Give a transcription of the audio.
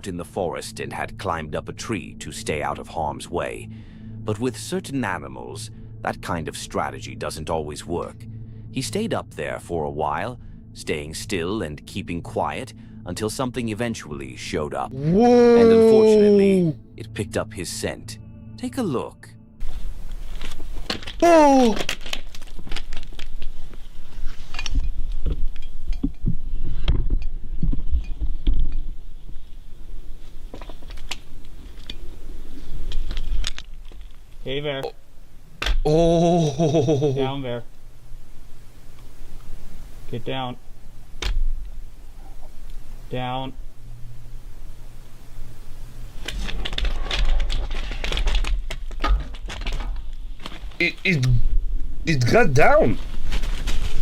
out in the forest and had climbed up a tree to stay out of harm's way. But with certain animals, that kind of strategy doesn't always work. He stayed up there for a while, staying still and keeping quiet until something eventually showed up. Whoa! And unfortunately, it picked up his scent. Take a look. Oh! Hey there. Oh! Down there. Get down. Down. It got down.